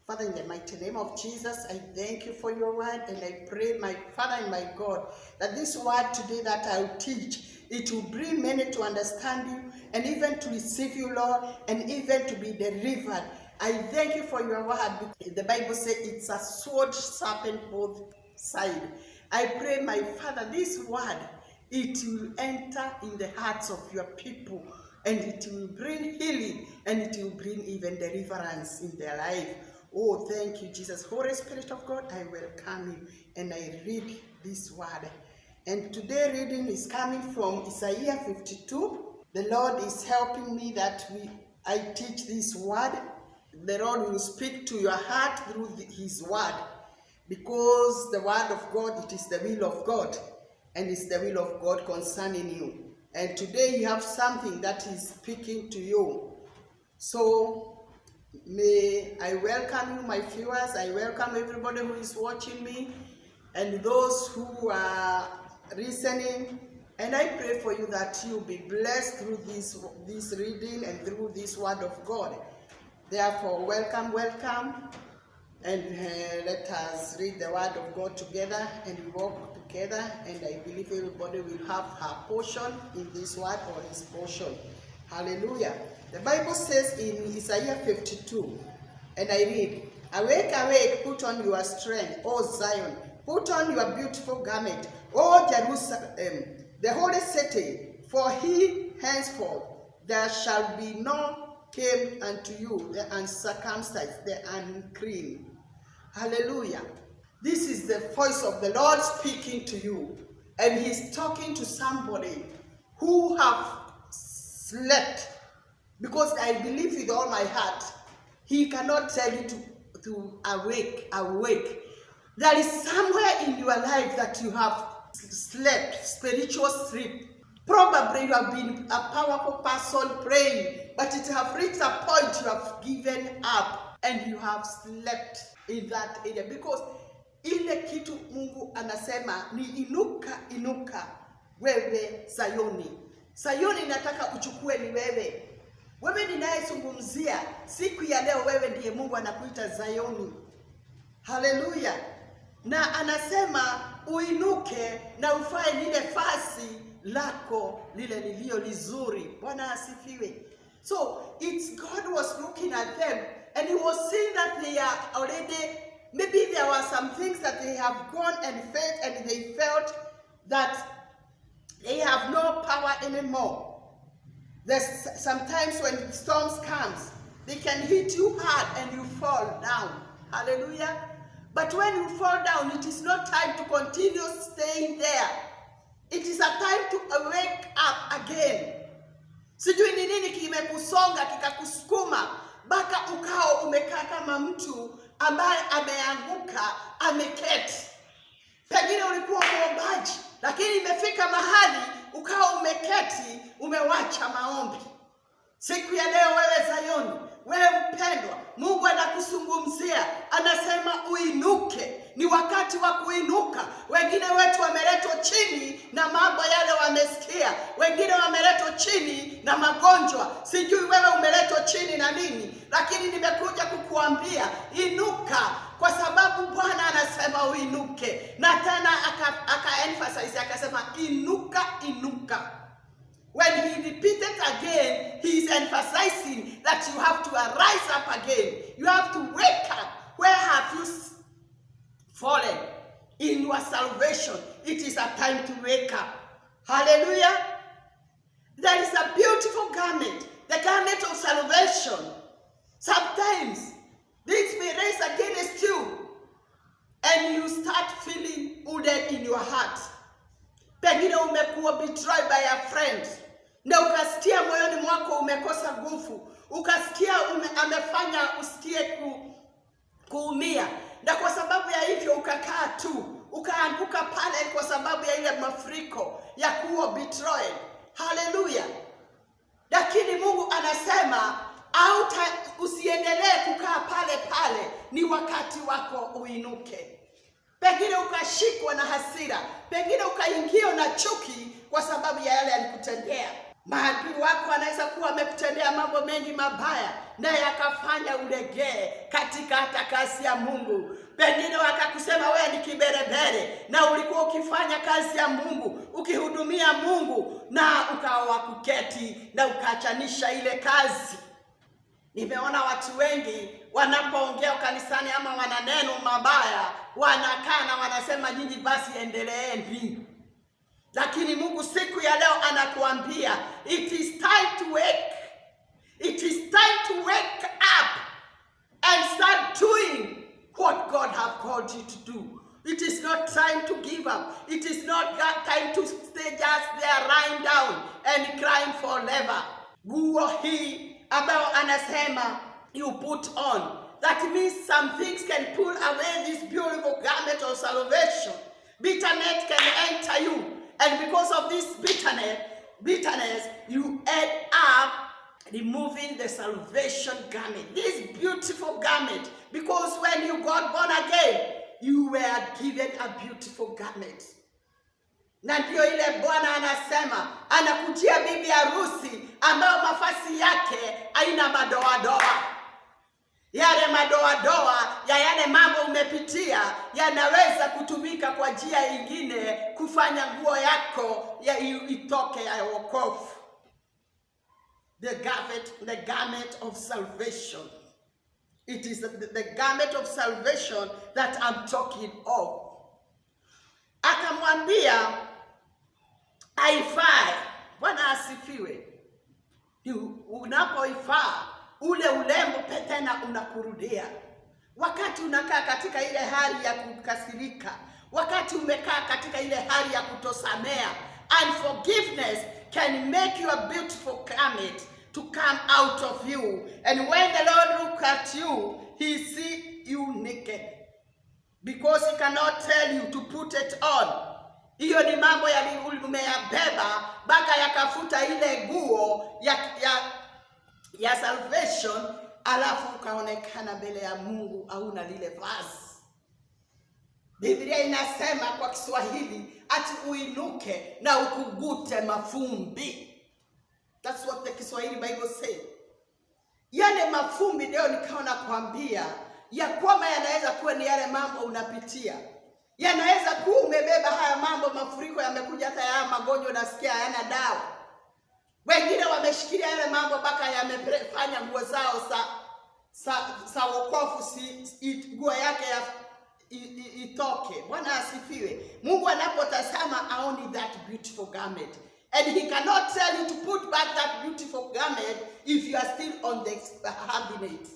Father, in the mighty name of Jesus, I thank you for your word, and I pray, my Father and my God, that this word today that I will teach, it will bring many to understand you, and even to receive you, Lord, and even to be delivered. I thank you for your word. The Bible says it's a sword sharpened both sides. I pray, my Father, this word, it will enter in the hearts of your people, and it will bring healing, and it will bring even deliverance in their life. Oh, thank you, Jesus. Holy Spirit of God, I welcome you, and I read this word. And today reading is coming from Isaiah 52. The Lord is helping me that I teach this word. The Lord will speak to your heart through his word, because the word of God, it is the will of God, and it's the will of God concerning you. And today you have something that is speaking to you. So may I welcome you, my viewers. I welcome everybody who is watching me and those who are listening. And I pray for you that you be blessed through this reading and through this word of God. Therefore, welcome. And let us read the word of God together, and we walk together. And I believe everybody will have her portion in this word, or his portion. Hallelujah. The Bible says in Isaiah 52, and I read, "Awake, awake, put on your strength, O Zion. Put on your beautiful garment, O Jerusalem, the holy city. For henceforth there shall be no came unto you the uncircumcised, the unclean." Hallelujah. This is the voice of the Lord speaking to you, and he's talking to somebody who have slept, because I believe with all my heart he cannot tell you to awake. There is somewhere in your life that you have slept, spiritual sleep. Probably you have been a powerful person praying, but it have reached a point you have given up and you have slept in that area, because ile kitu Mungu anasema ni inuka wewe Sayoni. Sayoni nataka uchukue ni wewe. Wewe ninayezungumzia siku ya leo, wewe ndiye Mungu anakuita Sayoni. Haleluya. Na anasema uinuke na ufae lile fasi lako lile lilio lizuri. Bwana asifiwe. So it's God was looking at them, and he was seeing that they are already, maybe there were some things that they have gone and felt, and they felt that they have no power anymore. There's sometimes when storms comes, they can hit you hard and you fall down. Hallelujah. But when you fall down, it is not time to continue staying there. It is a time to wake up again. Sijui ni nini kimekusonga kikakusukuma mpaka ukao umekaa kama mtu ambaye ameanguka, ameketi. Pengine ulikuwa muombaji, lakini imefika mahali ukao umeketi, umewacha maombi. Siku ya leo, wewe Sayoni, wewe mpendwa, Mungu anakuzungumzia, anasema uinuke. Ni wakati wa kuinuka. Wengine wetu wameletwa chini na mambo yale wamesikia. Wengine wameletwa chini na magonjwa. Sijui wewe umeletwa chini na nini, lakini nimekuja kukuambia inuka, kwa sababu Bwana anasema uinuke. Na tena aka-emphasize akasema inuka. When he repeated again, he is emphasizing that you have to arise up again. You have to wake up. Where have you fallen in your salvation? It is a time to wake up. Hallelujah. There is a beautiful garment, the garment of salvation. Sometimes this may rise against you, and you start feeling wounded in your heart. Pengine umekuwa betrayed by a friend, na ukasikia moyoni mwako umekosa nguvu, ukasikia amefanya usikie kuumia, na kwa sababu ya hivyo ukakaa tu, ukaanguka pale kwa sababu ya ile mafuriko ya kuwa betrayed. Hallelujah. Lakini Mungu anasema usiendelee kukaa pale, ni wakati wako uinuke. Pengine ukashikwa na hasira, pengine ukaingiwa na chuki kwa sababu ya yale alikutendea. Maadui wako anaweza kuwa amekutendea mambo mengi mabaya, na yakafanya ulegee katika hata kazi ya Mungu. Pengine wakakusema wewe ni kiberebere, na ulikuwa ukifanya kazi ya Mungu, ukihudumia Mungu, na ukawa kuketi na ukachanisha ile kazi. Nimeona watu wengi wanapoongea kanisani ama wana neno mabaya, wanakaa na wanasema nyinyi basi endeleeni. Lakini Mungu siku ya leo anakuambia it is time to wake. It is time to wake up and start doing what God have called you to do. It is not time to give up. It is not time to stay just there lying down and crying forever. Nguo hii ambayo anasema you put on, that means some things can pull away this beautiful garment of salvation. Bitterness can enter you, and because of this bitterness, you end up removing the salvation garment, this beautiful garment, because when you got born again, you were given a beautiful garment. Na ndio ile Bwana anasema anakujia bibi harusi ambayo mavazi yake haina madoadoa. Yale madoadoa ya yale mambo umepitia yanaweza kutumika kwa njia nyingine kufanya nguo yako ya itoke ya wokovu. The garment of salvation. It is the garment of salvation that I'm talking of. Akamwambia haifai. Bwana asifiwe. Unapoifaa ule ulembo tena unakurudia. Wakati unakaa katika ile hali ya kukasirika, wakati umekaa katika ile hali ya kutosamea, unforgiveness can make you a beautiful garment to come out of you. And when the Lord look at you, he see you naked, because he cannot tell you to put it on. Hiyo ni mambo ya umeyabeba mpaka yakafuta ile nguo ya salvation, alafu ukaonekana mbele ya Mungu hauna lile vazi. Biblia inasema kwa Kiswahili ati uinuke na ukugute mafumbi. That's what the Kiswahili Bible say. Yale mafumbi leo nikaona kuambia ya kwamba yanaweza kuwa ni yale mambo unapitia. Yanaweza kuwa umebeba haya mambo, mafuriko yamekuja, hata haya magonjwa nasikia hayana dawa. Wengine wameshikilia yale mambo mpaka yamefanya nguo zao sa wokovu nguo yake itoke. Bwana asifiwe. Mungu anapotazama aoni that beautiful garment. And he cannot tell you to put back that beautiful garment if you are still on the cabinet.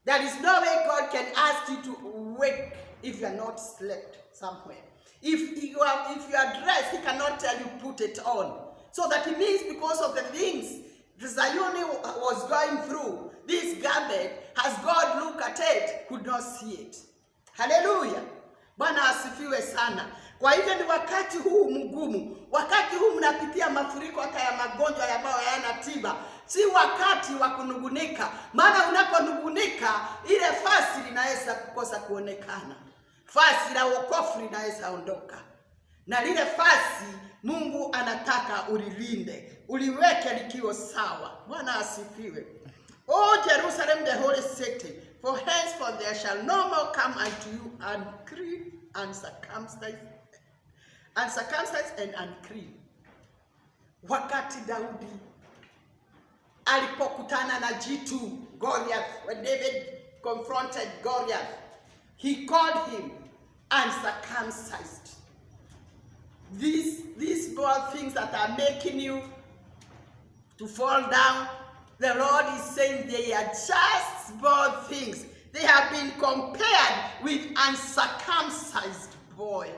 There is no way God can ask you to wake if you are not slept somewhere. If you are dressed, he cannot tell you put it on. So that it means because of the things Zion was going through, this garment, as God looked at it, could not see it. Hallelujah. Bwana asifiwe sana. Kwa hivyo ni wakati huu mgumu, wakati huu mnapitia mafuriko hata ya magonjwa ambayo hayana tiba, si wakati wa kunugunika. Maana unaponugunika ile fasi linaweza kukosa kuonekana. Fasi la wokovu linaweza ondoka. Na lile fasi Mungu anataka ulilinde, uliweke likiwa sawa. Bwana asifiwe. O Jerusalem, the holy city, for henceforth there shall no more come unto you unclean and circumcised and unclean. Wakati Daudi alipokutana na jitu Goliath, when David confronted Goliath, he called him uncircumcised. These small things that are making you to fall down, the Lord is saying they are just small things. They have been compared with uncircumcised boy.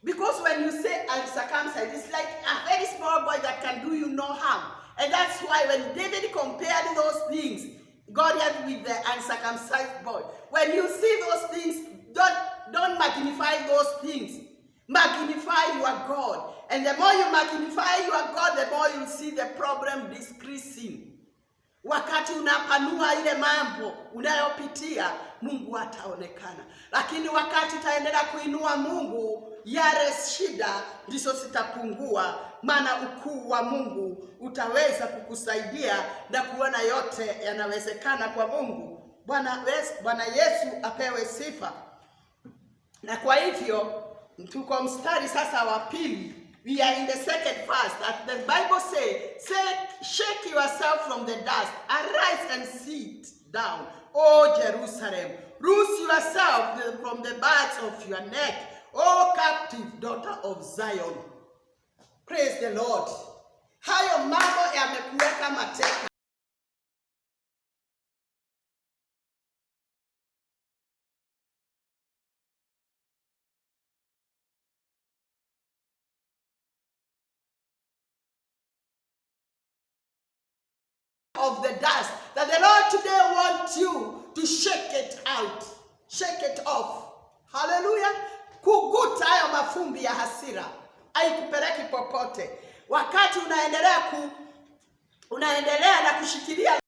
Because when you say uncircumcised, it's like a very small boy that can do you no harm. And that's why when David compared those things, Goliath with the uncircumcised boy, when you see those things, don't magnify those things. Magnify your God. And the more you magnify your God, the more you see the problem decreasing. Wakati unapanua ile mambo unayopitia, Mungu ataonekana. Lakini wakati utaendelea kuinua Mungu, yale shida ndizo zitapungua, maana ukuu wa Mungu Mungu utaweza kukusaidia na kuona yote yanawezekana kwa Mungu. Bwana Yesu apewe sifa. Na kwa hivyo tuko mstari sasa wa pili. We are in the second verse that the Bible says, shake yourself from the dust, arise and sit down, O Jerusalem. Loose yourself from the bands of your neck, O captive daughter of Zion. Praise the Lord. Hayo mambo yamekuweka mateka. Of the dust, that the Lord today wants you to shake it out, shake it off. Hallelujah. Kuguta hayo mafumbi ya hasira haikupeleki popote. Wakati unaendelea na kushikilia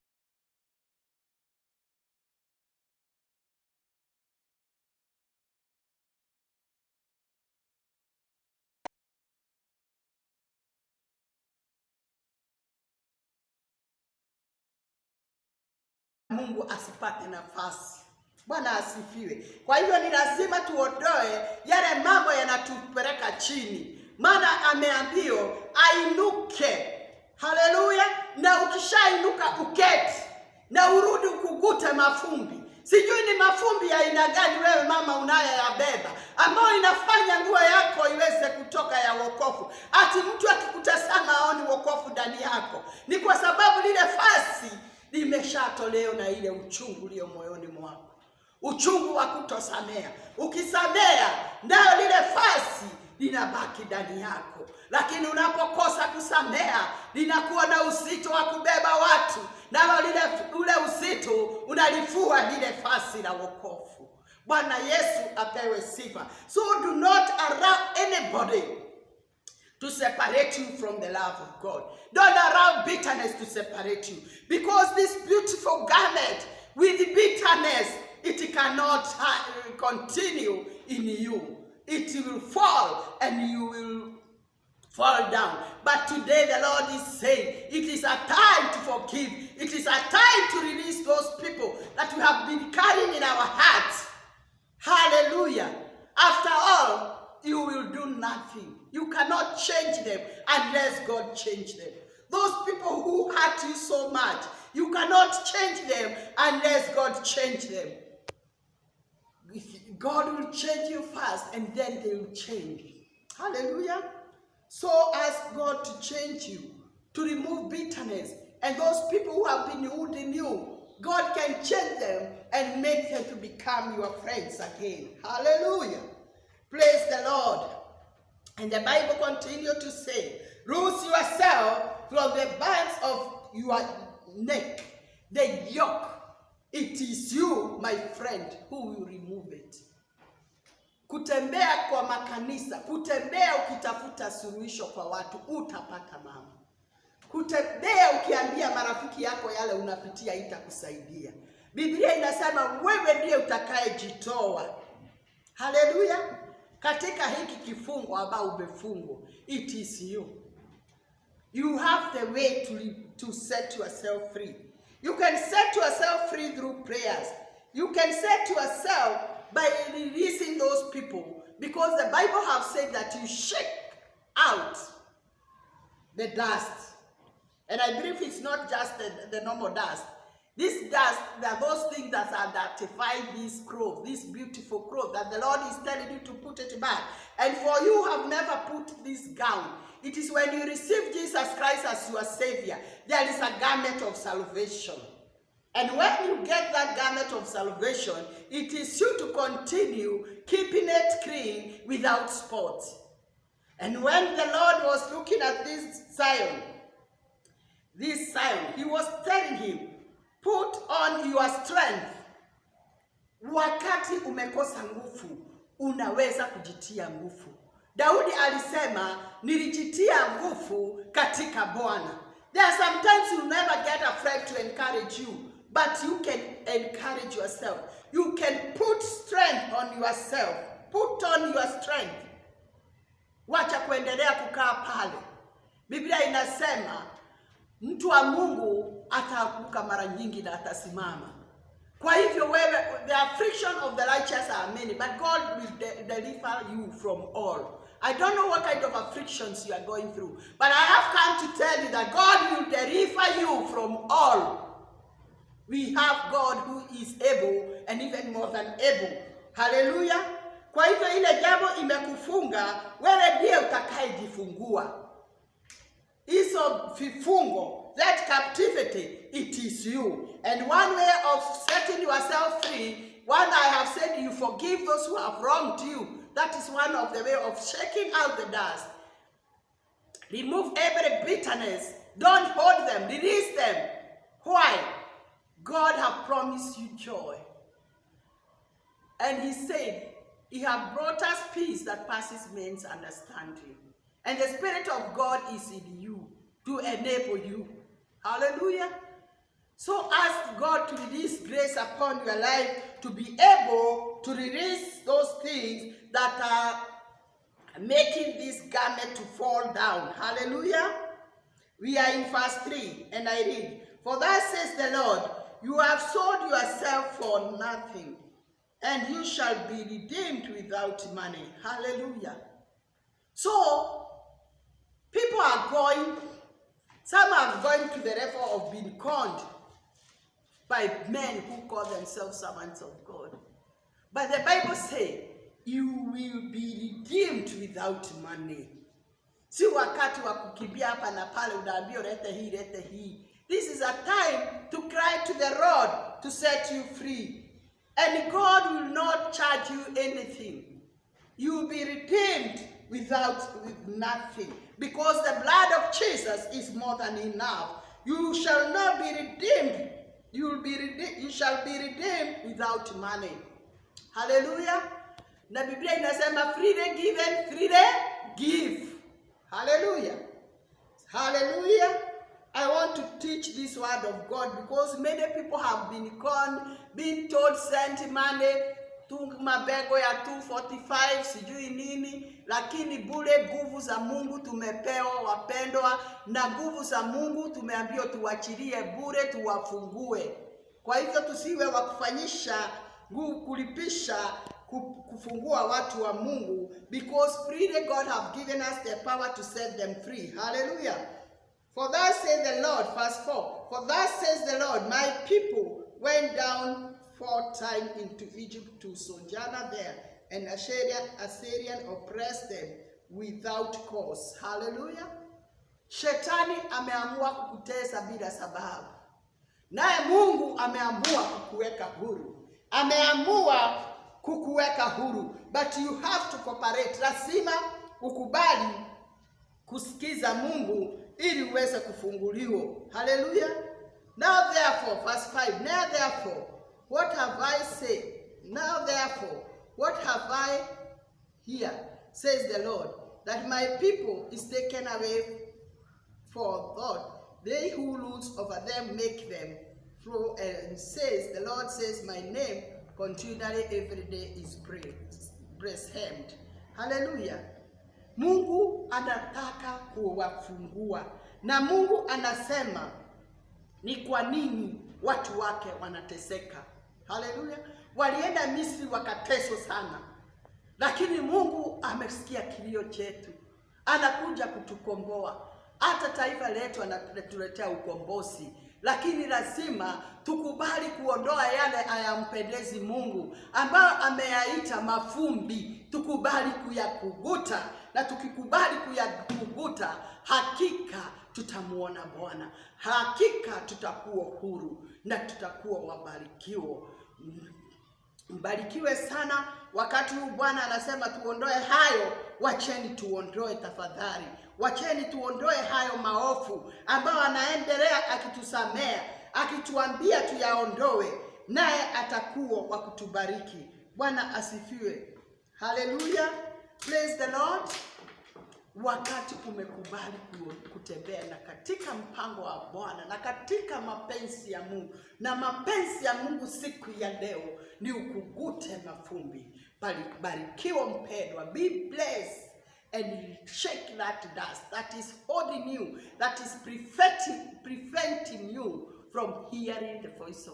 Mungu asipate nafasi. Bwana asifiwe. Kwa hivyo ni lazima tuondoe yale mambo yanatupeleka chini. Maana ameambiwa ainuke. Haleluya. Na ukishainuka uketi na urudi ukugute mafumbi. Sijui ni mafumbi ya aina gani wewe mama unayoyabeba ambayo inafanya nguo yako iweze kutoka ya wokovu. Ati mtu akikutazama aoni wokovu ndani yako. Ni kwa sababu lile fasi limeshatolewa na ile uchungu ulio moyoni mwako. Uchungu wa kutosamea. Ukisamea ndio lile fasi linabaki ndani yako. Lakini unapokosa kusamea linakuwa na uzito wa kubeba watu. Na ule uzito unalifua lile fasi la wokovu. Bwana Yesu apewe sifa. So do not allow anybody to separate you from the love of God. Don't allow bitterness to separate you. Because this beautiful garment with bitterness, it cannot continue in you. It will fall and you will fall down. But today the Lord is saying, it is a time to forgive. It is a time to release those people that we have been carrying in our hearts. Hallelujah. After all, you will do nothing. You cannot change them unless God change them. Those people who hurt you so much, you cannot change them unless God change them. God will change you first and then they will change. Hallelujah. So ask God to change you, to remove bitterness. And those people who have been wounding you, God can change them and make them to become your friends again. Hallelujah. Praise the Lord. And the Bible continues to say, loose yourself from the bands of your neck, the yoke. It is you, my friend, who will remove it. Kutembea kwa makanisa, kutembea ukitafuta suluhisho kwa watu, utapata mambo. Kutembea ukiambia marafiki yako yale unapitia itakusaidia. Biblia inasema wewe ndiye utakayejitoa. Haleluya. Katika hiki kifungo ambao umefungwa, it is you. You have the way to set yourself free. You can set yourself free through prayers. You can set yourself by releasing those people, because the Bible have said that you shake out the dust. And I believe it's not just the normal dust. This dust, there are those things that identify these clothes, this beautiful clothes that the Lord is telling you to put it back. And for you who have never put this gown, it is when you receive Jesus Christ as your Savior, there is a garment of salvation. And when you get that garment of salvation, it is you to continue keeping it clean without spot. And when the Lord was looking at this Zion, he was telling him, put on your strength. Wakati umekosa nguvu, unaweza kujitia nguvu. Daudi alisema, nilijitia nguvu katika Bwana. There are sometimes you never get a friend to encourage you, but you can encourage yourself. You can put strength on yourself. Put on your strength. Wacha kuendelea kukaa pale. Biblia inasema, mtu wa Mungu ataanguka mara nyingi na atasimama. Kwa hivyo wewe, the affliction of the righteous are many, but God will deliver you from all. I don't know what kind of afflictions you are going through, but I have come to tell you that God will deliver you from all. We have God who is able and even more than able. Hallelujah. Kwa hivyo ile jambo imekufunga, wewe ndiye utakayejifungua. Hizo vifungo, that captivity, it is you. And one way of setting yourself free, one I have said, you forgive those who have wronged you. That is one of the way of shaking out the dust. Remove every bitterness. Don't hold them. Release them. Why? God has promised you joy. And he said, he has brought us peace that passes men's understanding. And the Spirit of God is in you to enable you. Hallelujah. So ask God to release grace upon your life to be able to release those things that are making this garment to fall down. Hallelujah. We are in verse 3 and I read, for thus says the Lord, you have sold yourself for nothing, and you shall be redeemed without money. Hallelujah. So, people are going, some are going to the level of being conned by men who call themselves servants of God. But the Bible says, you will be redeemed without money. Si wakati wa kukimbia hapa na pale unaambia lete hii. This is a time to cry to the Lord to set you free. And God will not charge you anything. You will be redeemed with nothing. Because the blood of Jesus is more than enough. You shall not be redeemed. You shall be redeemed without money. Hallelujah. Na Biblia inasema freely given, freely give. Hallelujah. Hallelujah. I want to teach this word of God because many people have been conned, been told send money, tu mabego ya 245 sijui nini, lakini bure nguvu za Mungu tumepewa wapendwa, na nguvu za Mungu tumeambiwa tuachilie bure, tuwafungue. Kwa hivyo tusiwe wa kufanyisha kulipisha kufungua watu wa Mungu, because freely God have given us the power to set them free. Hallelujah. For thus says the Lord, verse 4, for thus says the Lord, my people went down 4 times into Egypt to sojourn there, and Assyrian oppressed them without cause. Hallelujah. Shetani ameamua kukutesa bila sababu. Naye Mungu ameamua kukuweka huru. Ameamua kukuweka huru. But you have to cooperate. Lazima ukubali kusikiza Mungu ili uweze kufunguliwa. Hallelujah. Now therefore, verse 5, now therefore, what have I said? Now therefore, what have I here, says the Lord, that my people is taken away for God. They who lose over them make them flow, and says, the Lord says, my name continually every day is praised. Hallelujah. Mungu anataka kuwafungua. Na Mungu anasema ni kwa nini watu wake wanateseka. Hallelujah. Walienda Misri wakateswa sana. Lakini Mungu amesikia kilio chetu. Anakuja kutukomboa. Hata taifa letu anatuletea ukombozi. Lakini lazima tukubali kuondoa yale hayampendezi Mungu, ambayo ameyaita mafumbi. Tukubali kuyakuguta, na tukikubali kuyakuguta, hakika tutamuona Bwana. Hakika tutakuwa huru na tutakuwa wabarikiwa. Mbarikiwe sana wakati huu Bwana anasema tuondoe hayo. Wacheni tuondoe tafadhali. Wacheni tuondoe hayo maofu ambayo anaendelea akitusamea, akituambia tuyaondoe, naye atakuwa wa kutubariki. Bwana asifiwe. Hallelujah. Praise the Lord. Wakati umekubali kutembea na katika mpango wa Bwana na katika mapenzi ya Mungu, na mapenzi ya Mungu siku ya leo ni ukugute mafumbi. Barikiwa mpendwa. Be blessed and shake that dust that is holding you, that is preventing you from hearing the voice of